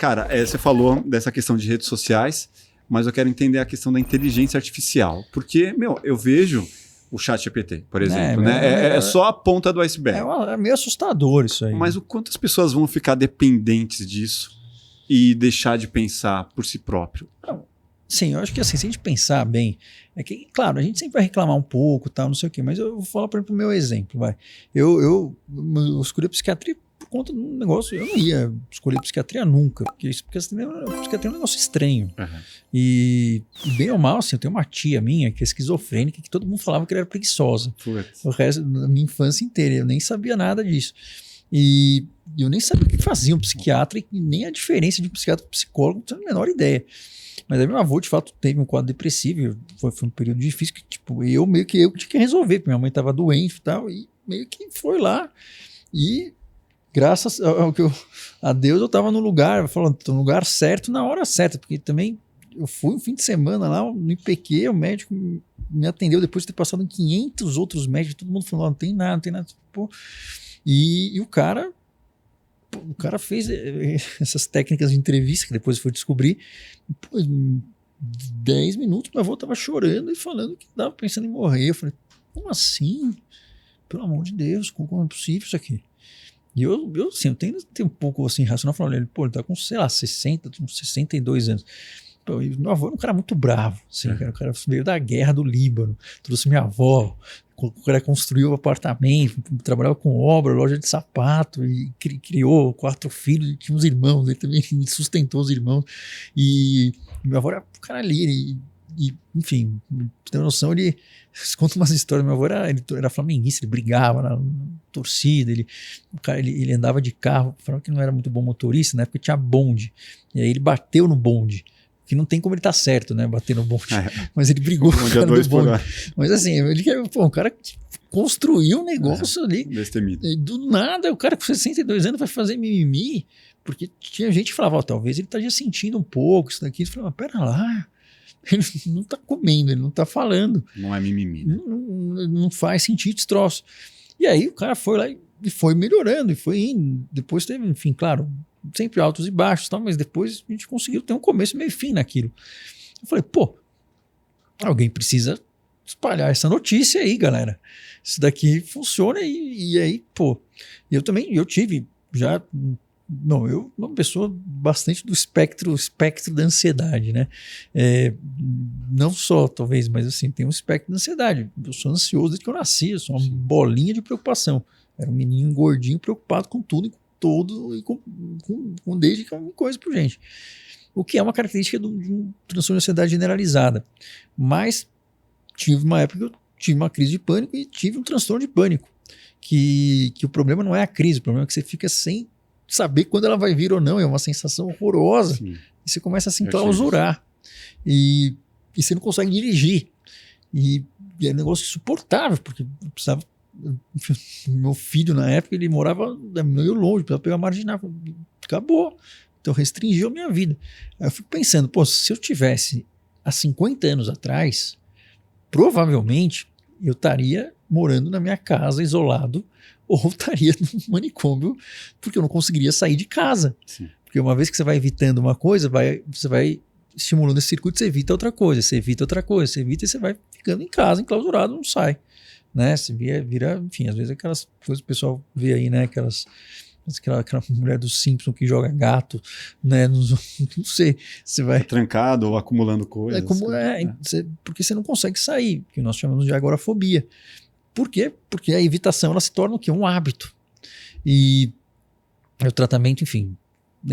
Cara, você falou dessa questão de redes sociais, mas eu quero entender a questão da inteligência artificial. Porque, eu vejo o ChatGPT, por exemplo, né? É só a ponta do iceberg. É meio assustador isso aí. Mas o quanto as pessoas vão ficar dependentes disso e deixar de pensar por si próprio? Sim, eu acho que assim, se a gente pensar bem, é que, claro, a gente sempre vai reclamar um pouco, tal, não sei o quê, mas eu vou falar, por exemplo, o meu exemplo, vai. Eu escolhi a psiquiatria por conta de um negócio, eu não ia escolher psiquiatria nunca, porque psiquiatria é um negócio estranho. Uhum. E, bem ou mal, assim, eu tenho uma tia minha que é esquizofrênica, que todo mundo falava que ela era preguiçosa. Putz. O resto da minha infância inteira, eu nem sabia nada disso. E eu nem sabia o que fazia um psiquiatra e nem a diferença de um psiquiatra e um psicólogo, não tinha a menor ideia. Mas aí meu avô, de fato, teve um quadro depressivo, foi um período difícil que, tipo, eu tinha que resolver, porque minha mãe estava doente e tal, e meio que foi lá. E graças a Deus eu estava no lugar, falando, tô no lugar certo na hora certa, porque também eu fui um fim de semana lá no IPQ, o médico me atendeu depois de ter passado em 500 outros médicos, todo mundo falou, não tem nada. Pô. E o cara fez essas técnicas de entrevista, que depois foi descobrir. Pô, em 10 minutos, meu avô tava chorando e falando que tava pensando em morrer. Eu falei, como assim? Pelo amor de Deus, como é possível isso aqui? E eu tenho um pouco assim, racional, falando, ele tá com, sei lá, 62 anos. Pô, e meu avô era um cara muito bravo, assim, o cara veio da guerra do Líbano, trouxe minha avó, o cara construiu um apartamento, trabalhava com obra, loja de sapato, e criou 4 filhos, tinha uns irmãos, ele também sustentou os irmãos, e meu avô era um cara ali, e enfim, pra ter uma noção, ele conta umas histórias, meu avô ele era flamenguista, ele brigava na torcida, ele andava de carro, falava que não era muito bom motorista, na época tinha bonde, e aí ele bateu no bonde, que não tem como ele tá certo, né, bater no bonde, mas ele brigou com o cara do bonde. Mas assim, ele um cara que construiu um negócio ali, do nada, o cara com 62 anos vai fazer mimimi, porque tinha gente que falava, talvez ele estaria sentindo um pouco isso daqui, ele falava, pera lá, ele não tá comendo, ele não tá falando. Não é mimimi. Não faz sentido esse troço. E aí o cara foi lá e foi melhorando, e foi indo, depois teve, enfim, claro, sempre altos e baixos, tal, mas depois a gente conseguiu ter um começo meio fim naquilo. Eu falei, pô, alguém precisa espalhar essa notícia aí, galera. Isso daqui funciona e aí, pô. Eu tive já, eu uma pessoa bastante do espectro da ansiedade, né? Não só, talvez, mas assim, tem um espectro da ansiedade. Eu sou ansioso desde que eu nasci, eu sou uma bolinha de preocupação. Era um menino gordinho preocupado com tudo e com todo e com desde que é uma coisa por gente. O que é uma característica de um transtorno de ansiedade generalizada. Mas tive uma época que eu tive uma crise de pânico e tive um transtorno de pânico. Que o problema não é a crise, o problema é que você fica sem saber quando ela vai vir ou não. É uma sensação horrorosa. Sim. E você começa a se enclausurar. E você não consegue dirigir. E é um negócio insuportável, porque eu precisava. Meu filho, na época, ele morava meio longe, precisava pegar marginal. Acabou. Então restringiu a minha vida. Aí eu fico pensando, pô, se eu tivesse há 50 anos atrás, provavelmente eu estaria morando na minha casa, isolado, ou estaria num manicômio, porque eu não conseguiria sair de casa. Sim. Porque uma vez que você vai evitando uma coisa, você vai estimulando esse circuito, você evita outra coisa, você evita outra coisa, você evita e você vai ficando em casa, enclausurado, não sai. Né? Você vira, enfim, às vezes aquelas coisas que o pessoal vê aí, né? Aquela mulher do Simpson que joga gato, né? Não sei, você vai... trancado ou acumulando coisas. Porque você não consegue sair, que nós chamamos de agorafobia. Por quê? Porque a evitação, ela se torna o quê? Um hábito. E o tratamento, enfim,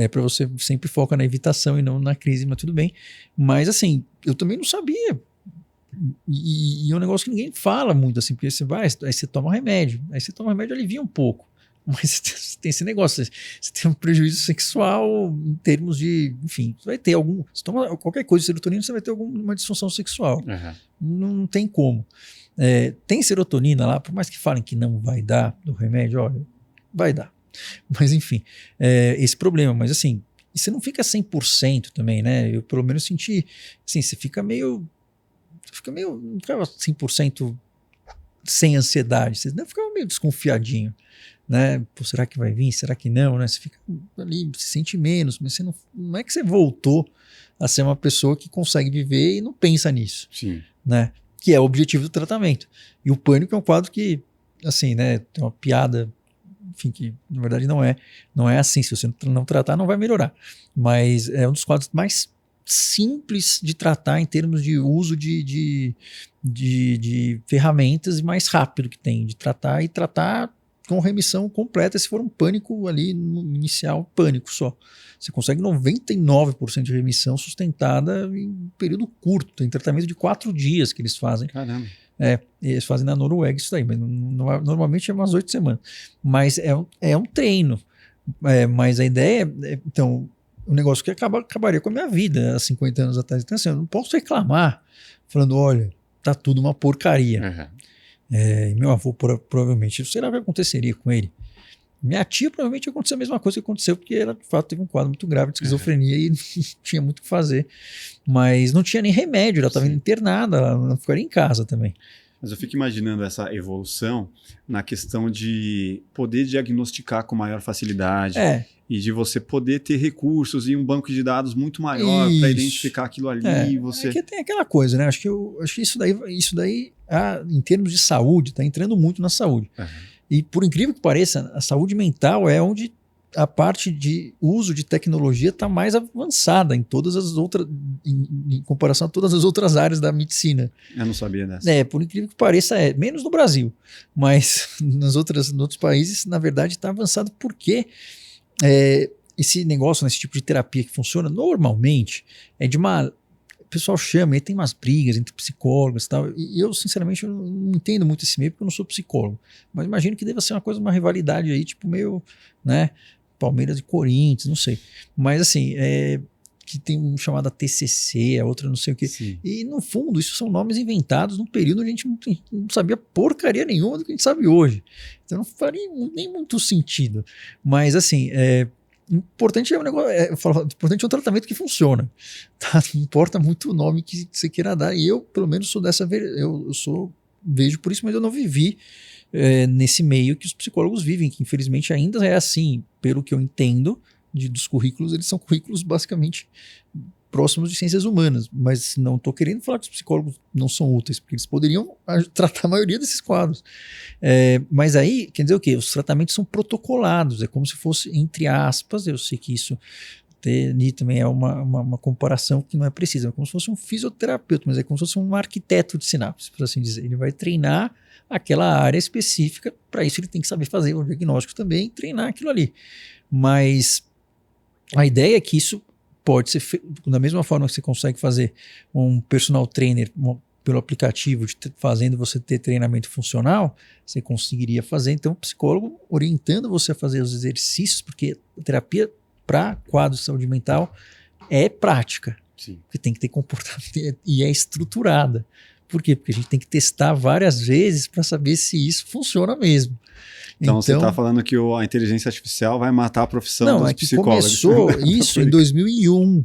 para você sempre foca na evitação e não na crise, mas tudo bem. Mas assim, eu também não sabia. E é um negócio que ninguém fala muito, assim, porque você vai, aí você toma remédio, alivia um pouco, mas você tem esse negócio, você tem um prejuízo sexual em termos de, enfim, você vai ter você toma qualquer coisa de serotonina, você vai ter alguma disfunção sexual, não tem como. Tem serotonina lá, por mais que falem que não vai dar do remédio, olha, vai dar, mas enfim, esse problema, mas assim, e você não fica 100% também, né, eu pelo menos senti, assim, você fica meio, não ficava 100% sem ansiedade, você ficava meio desconfiadinho, né? Pô, será que vai vir? Será que não? Né? Você fica ali, se sente menos, mas você não é que você voltou a ser uma pessoa que consegue viver e não pensa nisso. Sim. Né? Que é o objetivo do tratamento. E o pânico é um quadro que, assim, né, tem uma piada, enfim, que na verdade não é assim. Se você não tratar, não vai melhorar. Mas é um dos quadros mais simples de tratar em termos de uso de ferramentas e mais rápido que tem de tratar e tratar com remissão completa se for um pânico ali no inicial, pânico só. Você consegue 99% de remissão sustentada em um período curto. Tem tratamento de 4 dias que eles fazem. Caramba. Eles fazem na Noruega isso daí, mas normalmente é umas 8 semanas. Mas é um treino. Mas a ideia então, um negócio que acabaria com a minha vida há 50 anos atrás. Então, assim, eu não posso reclamar falando, olha, tá tudo uma porcaria. Uhum. Meu avô provavelmente, sei lá o que aconteceria com ele. Minha tia provavelmente ia acontecer a mesma coisa que aconteceu, porque ela de fato teve um quadro muito grave de esquizofrenia e não tinha muito o que fazer. Mas não tinha nem remédio, ela estava internada, ela não ficaria em casa também. Mas eu fico imaginando essa evolução na questão de poder diagnosticar com maior facilidade e de você poder ter recursos e um banco de dados muito maior para identificar aquilo ali. Você... que tem aquela coisa, né? Acho que isso daí em termos de saúde, está entrando muito na saúde. Uhum. E por incrível que pareça, a saúde mental é onde a parte de uso de tecnologia está mais avançada em todas as outras, em comparação a todas as outras áreas da medicina. Eu não sabia dessa. Por incrível que pareça, menos no Brasil, mas nos outros países, na verdade, está avançado porque esse negócio, esse tipo de terapia que funciona normalmente é de uma... O pessoal chama, e tem umas brigas entre psicólogos e tal, e eu, sinceramente, eu não entendo muito esse meio, porque eu não sou psicólogo, mas imagino que deva ser uma rivalidade aí, tipo meio, né, Palmeiras e Corinthians, não sei, mas assim, que tem um chamado TCC, a outra não sei o quê, sim. E no fundo isso são nomes inventados num período onde a gente não sabia porcaria nenhuma do que a gente sabe hoje, então não faria nem muito sentido, mas assim, importante é um negócio, importante é um tratamento que funciona, tá? Não importa muito o nome que você queira dar, e eu pelo menos sou dessa, vejo por isso, mas eu não vivi nesse meio que os psicólogos vivem, que infelizmente ainda é assim, pelo que eu entendo dos currículos, eles são currículos basicamente próximos de ciências humanas, mas não estou querendo falar que os psicólogos não são úteis, porque eles poderiam tratar a maioria desses quadros. Mas aí, quer dizer o quê? Os tratamentos são protocolados, é como se fosse, entre aspas, eu sei que isso também é uma comparação que não é precisa, é como se fosse um fisioterapeuta, mas é como se fosse um arquiteto de sinapses, por assim dizer. Ele vai treinar aquela área específica, para isso ele tem que saber fazer o diagnóstico também, treinar aquilo ali. Mas a ideia é que isso pode ser feito da mesma forma que você consegue fazer um personal trainer pelo aplicativo, fazendo você ter treinamento funcional, você conseguiria fazer, então, um psicólogo orientando você a fazer os exercícios, porque a terapia para quadro de saúde mental é prática. Sim. Porque tem que ter comportamento e é estruturada. Por quê? Porque a gente tem que testar várias vezes para saber se isso funciona mesmo. Então você está falando que a inteligência artificial vai matar a profissão dos psicólogos. Começou isso em 2001.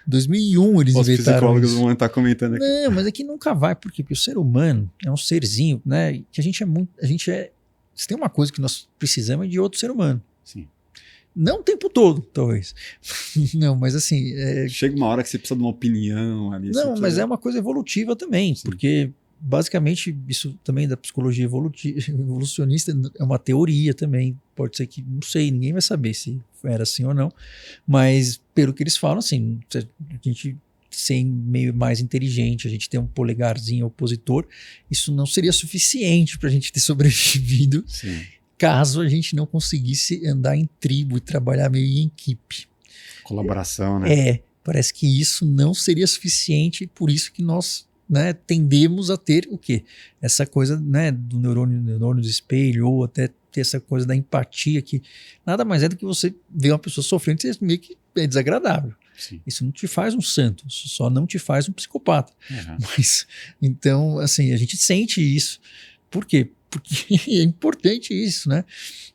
2001 eles inventaram isso. Os psicólogos vão estar comentando aqui. Não, mas é que nunca vai, por quê? Porque o ser humano é um serzinho, né? Que se tem uma coisa que nós precisamos é de outro ser humano. Sim. Não o tempo todo, talvez. Não, mas assim... Chega uma hora que você precisa de uma opinião ali. Não, mas é uma coisa evolutiva também, sim. Porque basicamente isso também da psicologia evolucionista é uma teoria também. Pode ser que, não sei, ninguém vai saber se era assim ou não, mas pelo que eles falam, assim, a gente ser meio mais inteligente, a gente ter um polegarzinho opositor, isso não seria suficiente para a gente ter sobrevivido. Sim. Caso a gente não conseguisse andar em tribo e trabalhar meio em equipe. Colaboração, né? Parece que isso não seria suficiente, por isso que nós, né, tendemos a ter o quê? Essa coisa, né, do neurônio do espelho, ou até ter essa coisa da empatia, que nada mais é do que você ver uma pessoa sofrendo e meio que é desagradável. Sim. Isso não te faz um santo, isso só não te faz um psicopata. Uhum. Mas, então, assim, a gente sente isso. Por quê? Porque é importante isso, né?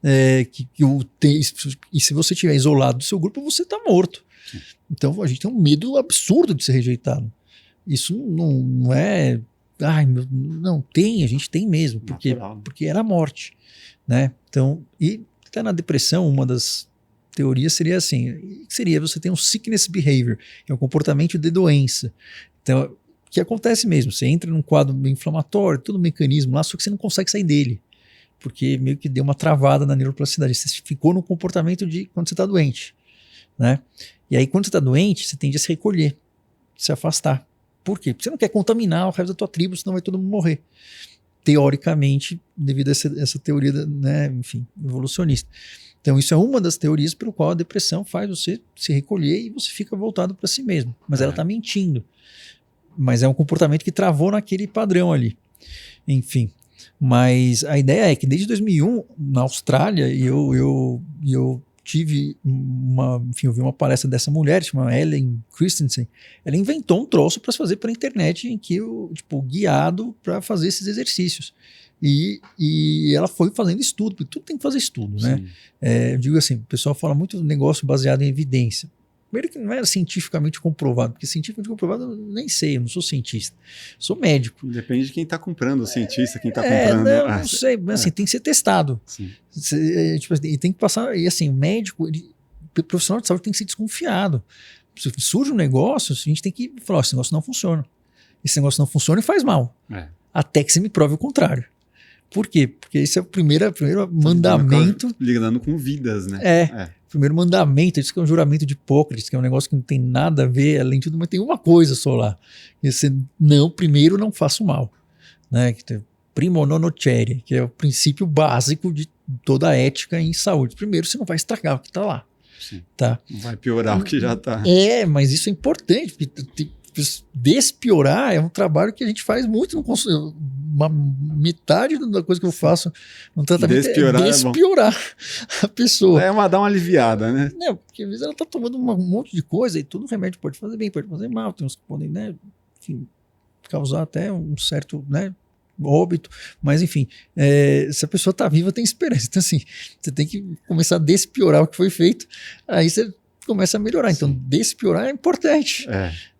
E se você estiver isolado do seu grupo, você está morto. Sim. Então a gente tem um medo absurdo de ser rejeitado. Isso não é... Não, a gente tem mesmo, porque era a morte. né? Então, e até na depressão, uma das teorias seria assim, seria você tem um sickness behavior, que é um comportamento de doença. Então, que acontece mesmo, você entra num quadro bem inflamatório, todo um mecanismo lá, só que você não consegue sair dele, porque meio que deu uma travada na neuroplasticidade, você ficou no comportamento de quando você está doente, né? E aí quando você está doente, você tende a se recolher, se afastar. Por quê? Porque você não quer contaminar o resto da tua tribo, senão vai todo mundo morrer. Teoricamente, devido a essa teoria, né, enfim, evolucionista. Então isso é uma das teorias pelo qual a depressão faz você se recolher e você fica voltado para si mesmo. Mas ela está mentindo. Mas é um comportamento que travou naquele padrão ali. Enfim. Mas a ideia é que desde 2001, na Austrália, eu tive eu vi uma palestra dessa mulher, chamada Ellen Christensen. Ela inventou um troço para se fazer pela internet, em que guiado para fazer esses exercícios. E ela foi fazendo estudo, porque tudo tem que fazer estudo, né? Eu digo assim, o pessoal fala muito do negócio baseado em evidência. Primeiro que não era cientificamente comprovado, porque cientificamente comprovado eu nem sei, eu não sou cientista, sou médico. Depende de quem está comprando, o cientista, quem está comprando. Não sei, mas assim, tem que ser testado. E tem que passar, e assim, o médico, o profissional de saúde tem que ser desconfiado. Se surge um negócio, a gente tem que falar, esse negócio não funciona. Esse negócio não funciona e faz mal. Até que você me prove o contrário. Por quê? Porque esse é o primeiro mandamento. Lidando com vidas, né? Primeiro mandamento, isso que é um juramento de Hipócrates, que é um negócio que não tem nada a ver, além de tudo, mas tem uma coisa só lá. Primeiro não faço mal. Né? Primo non nocere, que é o princípio básico de toda a ética em saúde. Primeiro, você não vai estragar o que está lá. Sim. Tá? Não vai piorar o que já está. Mas isso é importante, porque despiorar é um trabalho que a gente faz muito no consultório. Metade da coisa que eu faço no tratamento é despiorar a pessoa. Dar uma aliviada, né? Não, porque às vezes ela está tomando um monte de coisa e todo remédio pode fazer bem, pode fazer mal, tem uns que podem, né, enfim, causar até um certo, né, óbito, mas enfim, se a pessoa está viva tem esperança. Então assim, você tem que começar a despiorar o que foi feito, aí você começa a melhorar. Então, despiorar é importante.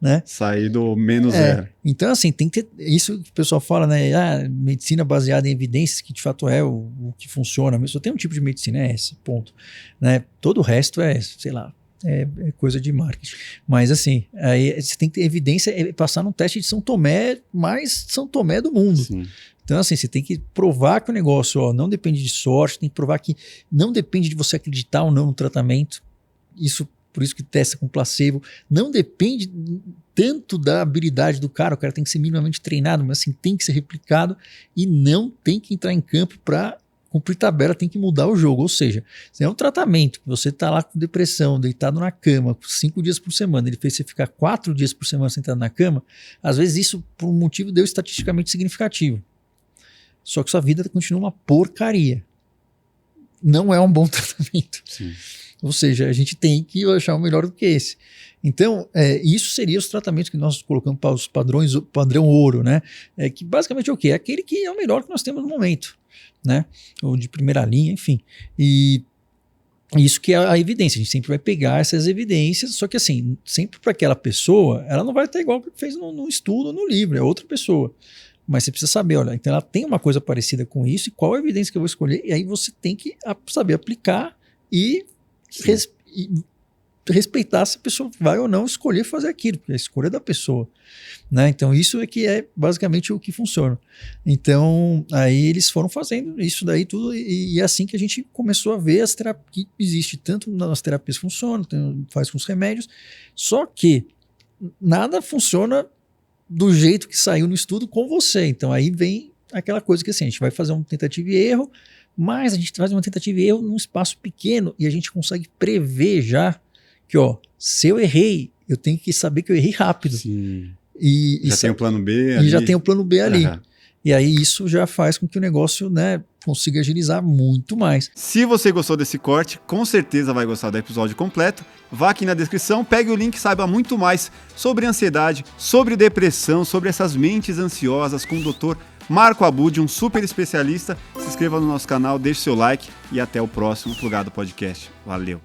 Né? Sair do menos zero. Então, assim, tem que ter isso que o pessoal fala, né? Medicina baseada em evidências, que de fato é o que funciona. Mas só tem um tipo de medicina, é essa, ponto. Né? Todo o resto sei lá, é coisa de marketing. Mas, assim, aí você tem que ter evidência, passar num teste de São Tomé, mais São Tomé do mundo. Sim. Então, assim, você tem que provar que o negócio não depende de sorte, tem que provar que não depende de você acreditar ou não no tratamento. Por isso que testa com placebo. Não depende tanto da habilidade do cara. O cara tem que ser minimamente treinado, mas assim, tem que ser replicado e não tem que entrar em campo para cumprir tabela, tem que mudar o jogo. Ou seja, se é um tratamento que você está lá com depressão, deitado na cama, 5 dias por semana, ele fez você ficar 4 dias por semana sentado na cama, às vezes isso, por um motivo, deu estatisticamente significativo. Só que sua vida continua uma porcaria. Não é um bom tratamento. Sim. Ou seja, a gente tem que achar um melhor do que esse. Então, isso seria os tratamentos que nós colocamos para os padrão ouro, né? Que basicamente é o quê? É aquele que é o melhor que nós temos no momento, né? Ou de primeira linha, enfim. E isso que é a evidência. A gente sempre vai pegar essas evidências, só que assim, sempre para aquela pessoa, ela não vai estar igual que fez no estudo, no livro, é outra pessoa. Mas você precisa saber, olha, então ela tem uma coisa parecida com isso, e qual é a evidência que eu vou escolher? E aí você tem que saber aplicar e respeitar se a pessoa vai ou não escolher fazer aquilo, porque a escolha é da pessoa, né? Então isso é que é basicamente o que funciona. Então aí eles foram fazendo isso daí tudo e é assim que a gente começou a ver as terapias que existe, tanto nas terapias funcionam, faz com os remédios, só que nada funciona do jeito que saiu no estudo com você. Então aí vem aquela coisa que assim, a gente vai fazer uma tentativa e erro, mas a gente faz uma tentativa e erro num espaço pequeno e a gente consegue prever já que, se eu errei, eu tenho que saber que eu errei rápido. Sim. E já tem o plano B ali. E já tem o plano B ali. E aí isso já faz com que o negócio, né, consiga agilizar muito mais. Se você gostou desse corte, com certeza vai gostar do episódio completo. Vá aqui na descrição, pegue o link e saiba muito mais sobre ansiedade, sobre depressão, sobre essas mentes ansiosas com o Dr. Marco Abud, um super especialista. Se inscreva no nosso canal, deixe seu like e até o próximo Plugado Podcast. Valeu!